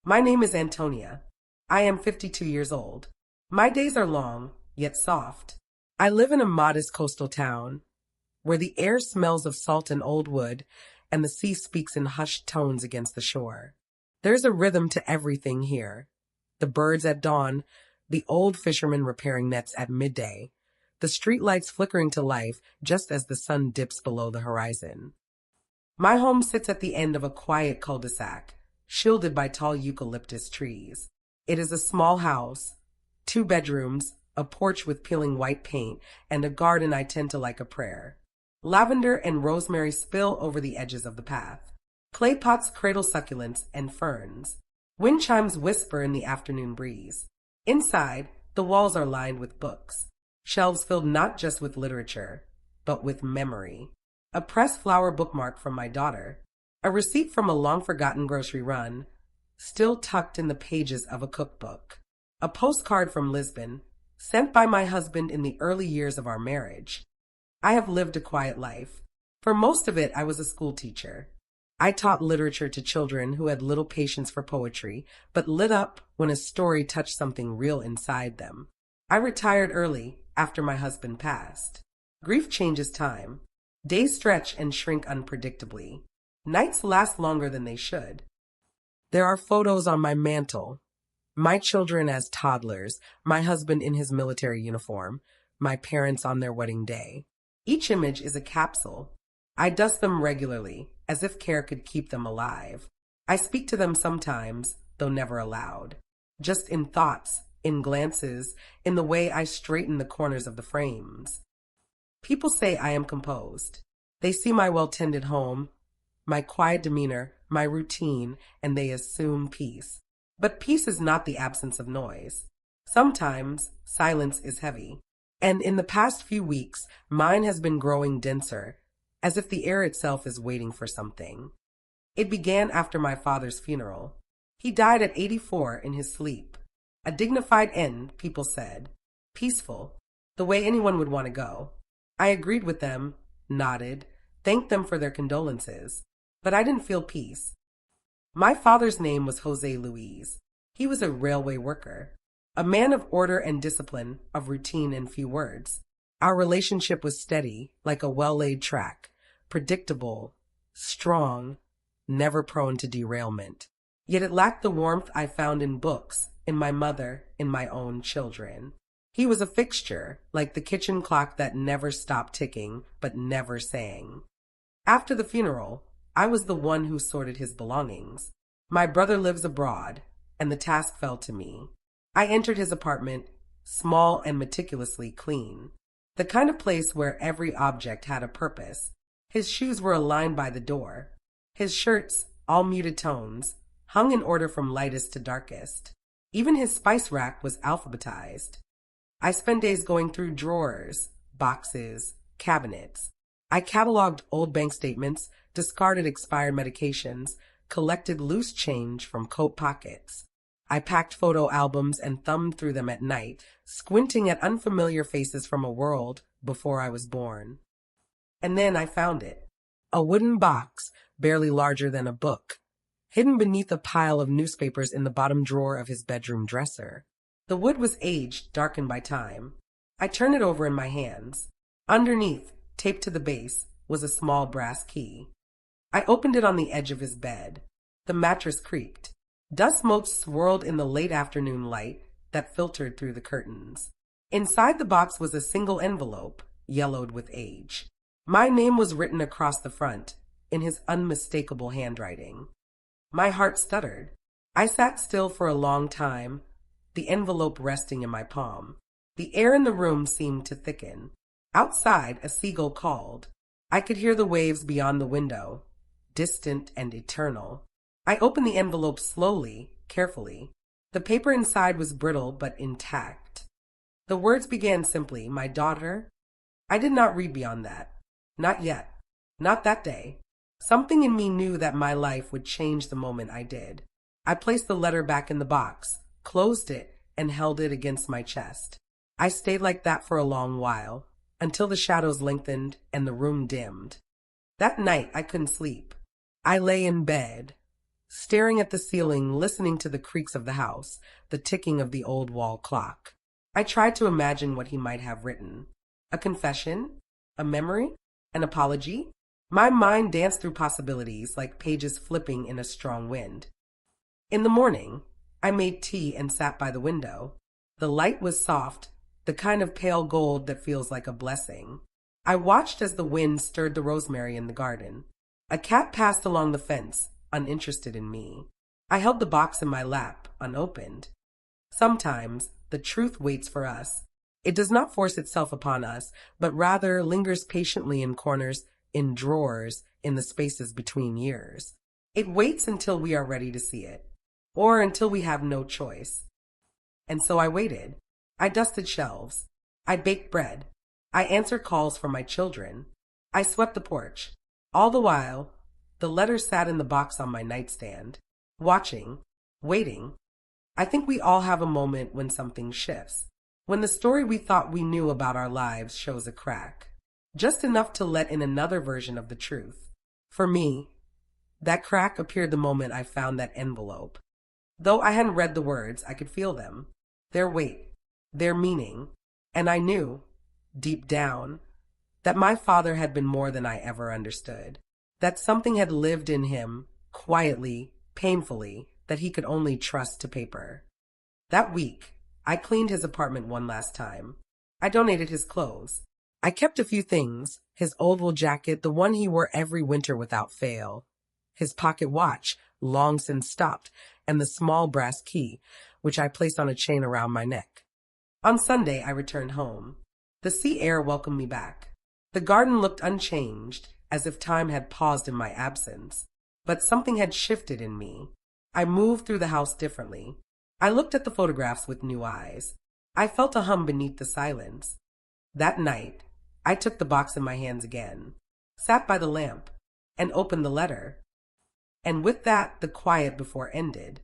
My name is Antônia. I am 52 years old. My days are long, yet soft. I live in a modest coastal town where the air smells of salt and old wood and the sea speaks in hushed tones against the shore. There's a rhythm to everything here. The birds at dawn, the old fishermen repairing nets at midday, the streetlights flickering to life just as the sun dips below the horizon. My home sits at the end of a quiet cul-de-sac, shielded by tall eucalyptus trees. It is a small house, 2 bedrooms, a porch with peeling white paint, and a garden I tend to like a prayer. Lavender and rosemary spill over the edges of the path. Clay pots cradle succulents and ferns. Wind chimes whisper in the afternoon breeze. Inside, the walls are lined with books, shelves filled not just with literature, but with memory. A pressed flower bookmark from my daughter, a receipt from a long-forgotten grocery run, still tucked in the pages of a cookbook, a postcard from Lisbon, sent by my husband in the early years of our marriage. I have lived a quiet life. For most of it, I was a school teacher. I taught literature to children who had little patience for poetry, but lit up when a story touched something real inside them. I retired early after my husband passed. Grief changes time. Days stretch and shrink unpredictably. Nights last longer than they should. There are photos on my mantle. My children as toddlers, my husband in his military uniform, my parents on their wedding day. Each image is a capsule. I dust them regularly, as if care could keep them alive. I speak to them sometimes, though never aloud. Just in thoughts, in glances, in the way I straighten the corners of the frames. People say I am composed. They see my well-tended home, my quiet demeanor, my routine, and they assume peace. But peace is not the absence of noise. Sometimes silence is heavy. And in the past few weeks, mine has been growing denser, as if the air itself is waiting for something. It began after my father's funeral. He died at 84 in his sleep. A dignified end, people said. Peaceful, the way anyone would want to go. I agreed with them, nodded, thanked them for their condolences, but I didn't feel peace. My father's name was Jose Luis. He was a railway worker, a man of order and discipline, of routine and few words. Our relationship was steady, like a well-laid track, predictable, strong, never prone to derailment. Yet it lacked the warmth I found in books, in my mother, in my own children. He was a fixture, like the kitchen clock that never stopped ticking, but never sang. After the funeral, I was the one who sorted his belongings. My brother lives abroad, and the task fell to me. I entered his apartment, small and meticulously clean. The kind of place where every object had a purpose. His shoes were aligned by the door. His shirts, all muted tones, hung in order from lightest to darkest. Even his spice rack was alphabetized. I spent days going through drawers, boxes, cabinets. I cataloged old bank statements, discarded expired medications, collected loose change from coat pockets. I packed photo albums and thumbed through them at night, squinting at unfamiliar faces from a world before I was born. And then I found it. A wooden box, barely larger than a book, hidden beneath a pile of newspapers in the bottom drawer of his bedroom dresser. The wood was aged, darkened by time. I turned it over in my hands. Underneath, taped to the base, was a small brass key. I opened it on the edge of his bed. The mattress creaked. Dust motes swirled in the late afternoon light that filtered through the curtains. Inside the box was a single envelope, yellowed with age. My name was written across the front, in his unmistakable handwriting. My heart stuttered. I sat still for a long time, the envelope resting in my palm. The air in the room seemed to thicken. Outside, a seagull called. I could hear the waves beyond the window, distant and eternal. I opened the envelope slowly, carefully. The paper inside was brittle but intact. The words began simply, "My daughter." I did not read beyond that. Not yet. Not that day. Something in me knew that my life would change the moment I did. I placed the letter back in the box, closed it, and held it against my chest. I stayed like that for a long while, until the shadows lengthened and the room dimmed. That night I couldn't sleep. I lay in bed, staring at the ceiling, listening to the creaks of the house, the ticking of the old wall clock. I tried to imagine what he might have written. A confession? A memory? An apology? My mind danced through possibilities like pages flipping in a strong wind. In the morning, I made tea and sat by the window. The light was soft, the kind of pale gold that feels like a blessing. I watched as the wind stirred the rosemary in the garden. A cat passed along the fence, uninterested in me. I held the box in my lap, unopened. Sometimes the truth waits for us. It does not force itself upon us, but rather lingers patiently in corners, in drawers, in the spaces between years. It waits until we are ready to see it, or until we have no choice. And so I waited. I dusted shelves. I baked bread. I answered calls from my children. I swept the porch. All the while, the letter sat in the box on my nightstand, watching, waiting. I think we all have a moment when something shifts, when the story we thought we knew about our lives shows a crack, just enough to let in another version of the truth. For me, that crack appeared the moment I found that envelope. Though I hadn't read the words, I could feel them, their weight, their meaning, and I knew, deep down, that my father had been more than I ever understood, that something had lived in him, quietly, painfully, that he could only trust to paper. That week, I cleaned his apartment one last time. I donated his clothes. I kept a few things, his old wool jacket, the one he wore every winter without fail, his pocket watch, long since stopped, and the small brass key, which I placed on a chain around my neck. On Sunday, I returned home. The sea air welcomed me back. The garden looked unchanged, as if time had paused in my absence. But something had shifted in me. I moved through the house differently. I looked at the photographs with new eyes. I felt a hum beneath the silence. That night, I took the box in my hands again, sat by the lamp, and opened the letter. And with that, the quiet before ended.